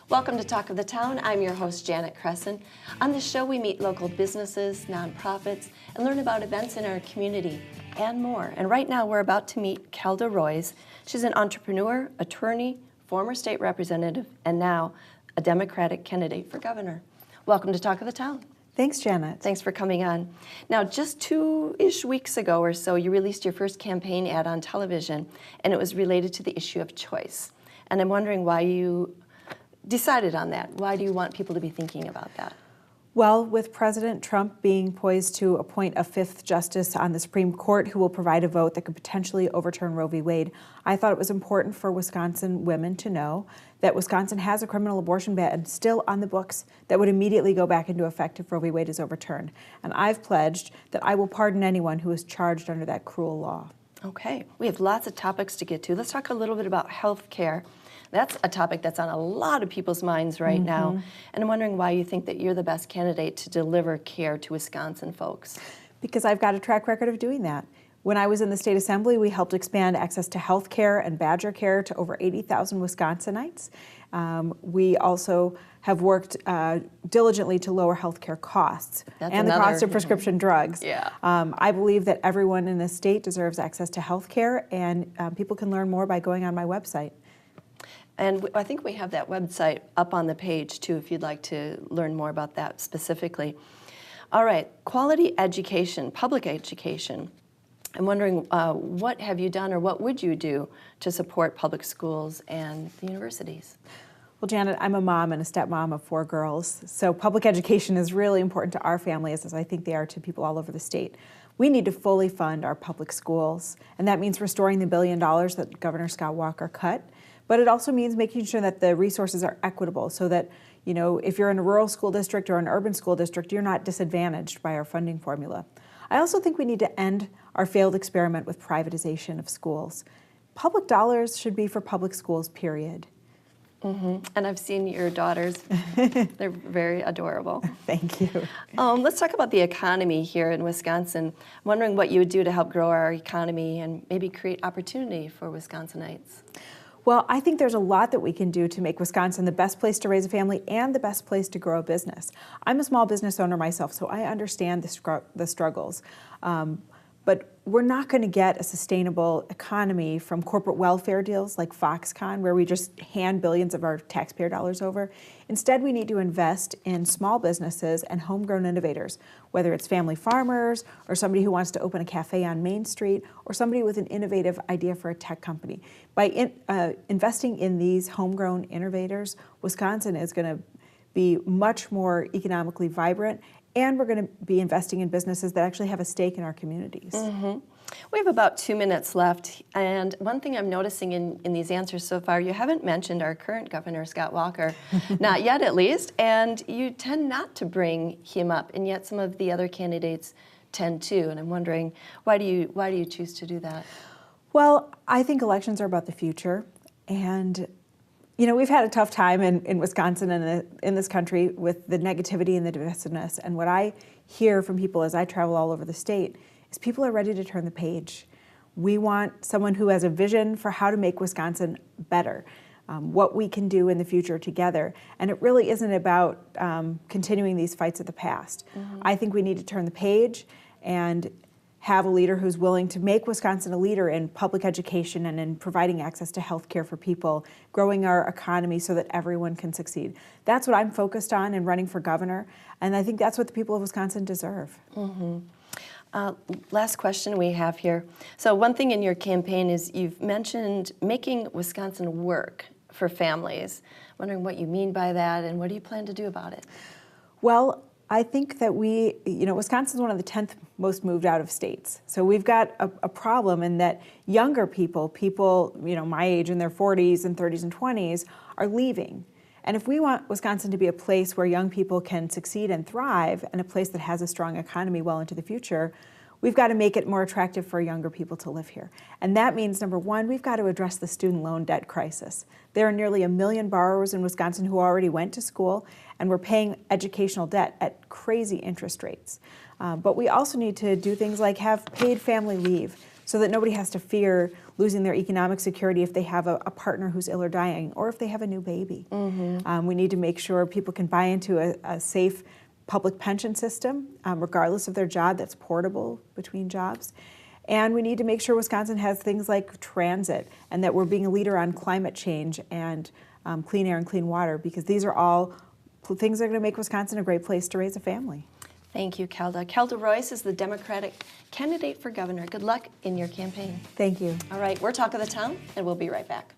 Welcome to Talk of the Town. I'm your host, Janet Crescent. On this show, we meet local businesses, nonprofits, and learn about events in our community and more. And right now, we're about to meet Kelda Royce. She's an entrepreneur, attorney, former state representative, and now a Democratic candidate for governor. Welcome to Talk of the Town. Thanks, Janet. Thanks for coming on. Now, just 2-ish weeks ago or so, you released your first campaign ad on television, and it was related to the issue of choice. And I'm wondering why you decided on that. Why do you want people to be thinking about that? Well, with President Trump being poised to appoint a fifth justice on the Supreme Court who will provide a vote that could potentially overturn Roe v. Wade, I thought it was important for Wisconsin women to know that Wisconsin has a criminal abortion ban still on the books that would immediately go back into effect if Roe v. Wade is overturned. And I've pledged that I will pardon anyone who is charged under that cruel law. Okay, we have lots of topics to get to. Let's talk a little bit about health care. That's a topic that's on a lot of people's minds right now. And I'm wondering why you think that you're the best candidate to deliver care to Wisconsin folks. Because I've got a track record of doing that. When I was in the state assembly, we helped expand access to health care and badger care to over 80,000 Wisconsinites. We also have worked diligently to lower health care costs and the cost of prescription drugs. Yeah. I believe that everyone in this state deserves access to health care, and people can learn more by going on my website. And I think we have that website up on the page, too, if you'd like to learn more about that specifically. All right, quality education, public education. I'm wondering what have you done or what would you do to support public schools and the universities? Well, Janet, I'm a mom and a stepmom of 4 girls, so public education is really important to our families, as I think they are to people all over the state. We need to fully fund our public schools, and that means restoring the $1 billion that Governor Scott Walker cut. But it also means making sure that the resources are equitable so that, you know, if you're in a rural school district or an urban school district, you're not disadvantaged by our funding formula. I also think we need to end our failed experiment with privatization of schools. Public dollars should be for public schools, period. And I've seen your daughters. They're very adorable. Thank you. Let's talk about the economy here in Wisconsin. I'm wondering what you would do to help grow our economy and maybe create opportunity for Wisconsinites. Well, I think there's a lot that we can do to make Wisconsin the best place to raise a family and the best place to grow a business. I'm a small business owner myself, so I understand the struggles. But we're not going to get a sustainable economy from corporate welfare deals like Foxconn, where we just hand billions of our taxpayer dollars over. Instead, we need to invest in small businesses and homegrown innovators, whether it's family farmers or somebody who wants to open a cafe on Main Street or somebody with an innovative idea for a tech company. By investing in these homegrown innovators, Wisconsin is going to be much more economically vibrant, and we're going to be investing in businesses that actually have a stake in our communities. We have about 2 minutes left, and one thing I'm noticing in these answers so far, you haven't mentioned our current governor, Scott Walker, not yet at least, and you tend not to bring him up, and yet some of the other candidates tend to, and I'm wondering, why do you choose to do that? Well, I think elections are about the future, and you know, we've had a tough time in Wisconsin and in this country with the negativity and the divisiveness. And what I hear from people as I travel all over the state is people are ready to turn the page. We want someone who has a vision for how to make Wisconsin better, what we can do in the future together. And it really isn't about continuing these fights of the past. I think we need to turn the page and have a leader who's willing to make Wisconsin a leader in public education and in providing access to health care for people, growing our economy so that everyone can succeed. That's what I'm focused on in running for governor, and I think that's what the people of Wisconsin deserve. Last question we have here. So one thing in your campaign is you've mentioned making Wisconsin work for families. Wondering what you mean by that and what do you plan to do about it? Well, I think that Wisconsin's one of the 10th most moved out of states. So we've got a problem in that younger people, my age in their 40s and 30s and 20s, are leaving. And if we want Wisconsin to be a place where young people can succeed and thrive and a place that has a strong economy well into the future, we've got to make it more attractive for younger people to live here. And that means, number one, we've got to address the student loan debt crisis. There are nearly 1 million borrowers in Wisconsin who already went to school, and we're paying educational debt at crazy interest rates. But we also need to do things like have paid family leave. so that nobody has to fear losing their economic security if they have a partner who's ill or dying, or if they have a new baby. We need to make sure people can buy into a safe public pension system, regardless of their job, that's portable between jobs. And we need to make sure Wisconsin has things like transit, and that we're being a leader on climate change and clean air and clean water, because these are all things that are going to make Wisconsin a great place to raise a family. Thank you, Kelda. Kelda Royce is the Democratic candidate for governor. Good luck in your campaign. Thank you. All right, we're Talk of the Town, and we'll be right back.